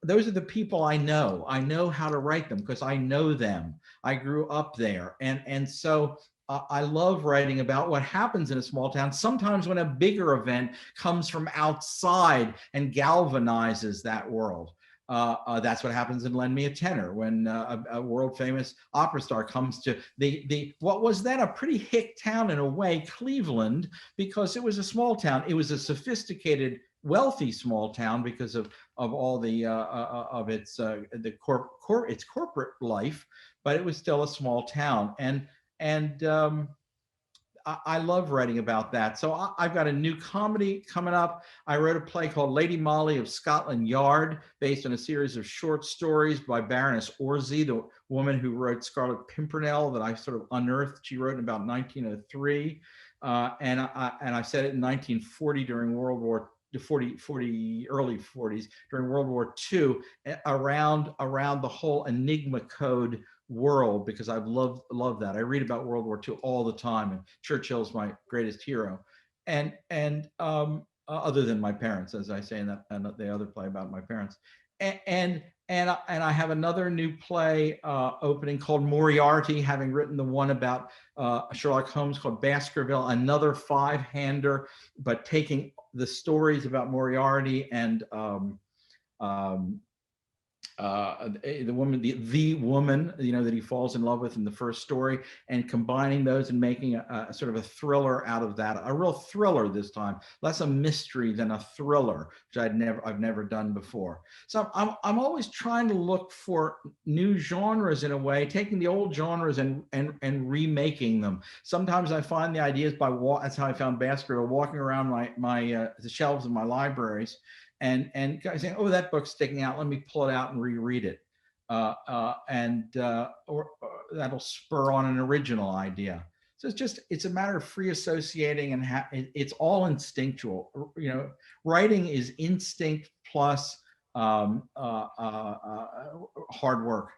Speaker 2: those are the people I know. I know how to write them because I know them. I grew up there. And so I love writing about what happens in a small town. Sometimes when a bigger event comes from outside and galvanizes that world. That's what happens in Lend Me a Tenor when a world famous opera star comes to what was then a pretty hick town in a way, Cleveland, because it was a small town. It was a sophisticated, wealthy small town because of all the of its its corporate life, but it was still a small town, and I love writing about that. So I've got a new comedy coming up. I wrote a play called Lady Molly of Scotland Yard, based on a series of short stories by Baroness Orczy, the woman who wrote Scarlet Pimpernel that I sort of unearthed. She wrote in about 1903, and I said it in 1940 during World War early 40s during World War II, around the whole Enigma code world, because I've loved that. I read about World War II all the time, and Churchill's my greatest hero, and other than my parents, as I say in that and the other play about my parents, and I have another new play opening called Moriarty, having written the one about Sherlock Holmes called Baskerville, another 5-hander, but taking the stories about Moriarty and the woman, the woman, that he falls in love with in the first story, and combining those and making a sort of a thriller out of that, a real thriller this time, less a mystery than a thriller, which I've never done before. So I'm always trying to look for new genres in a way, taking the old genres and remaking them. Sometimes I find the ideas that's how I found Baskerville, walking around the shelves of my libraries, and guys saying, "Oh, that book's sticking out. Let me pull it out and reread it," or that'll spur on an original idea. So it's a matter of free associating, and it's all instinctual. Writing is instinct plus hard work.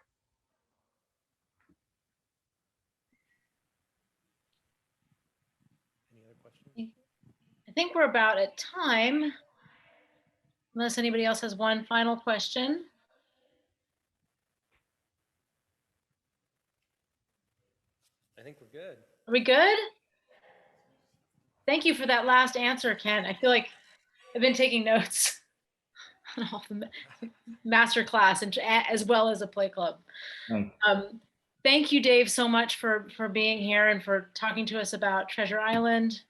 Speaker 4: Any other questions?
Speaker 1: I think we're about at time. Unless anybody else has one final question.
Speaker 4: I think we're good.
Speaker 1: Are we good? Thank you for that last answer, Ken. I feel like I've been taking notes on all the master class and as well as a play club. Thank you, Dave, so much for being here and for talking to us about Treasure Island.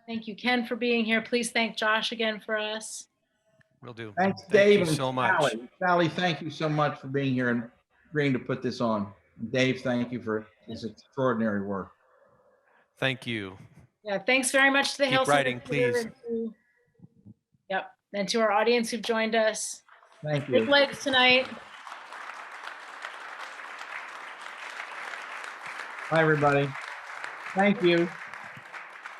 Speaker 1: Thank you, Ken, for being here. Please thank Josh again for us.
Speaker 4: Will do.
Speaker 2: Thanks, Dave, and so much. Sally, thank you so much for being here and agreeing to put this on. Dave, thank you for this extraordinary work.
Speaker 4: Thank you.
Speaker 1: Yeah, thanks very much to the Hale Center
Speaker 4: Writing, please.
Speaker 1: Yep, and to our audience who've joined us.
Speaker 2: Thank you.
Speaker 1: Big legs tonight.
Speaker 2: Hi, everybody. Thank you.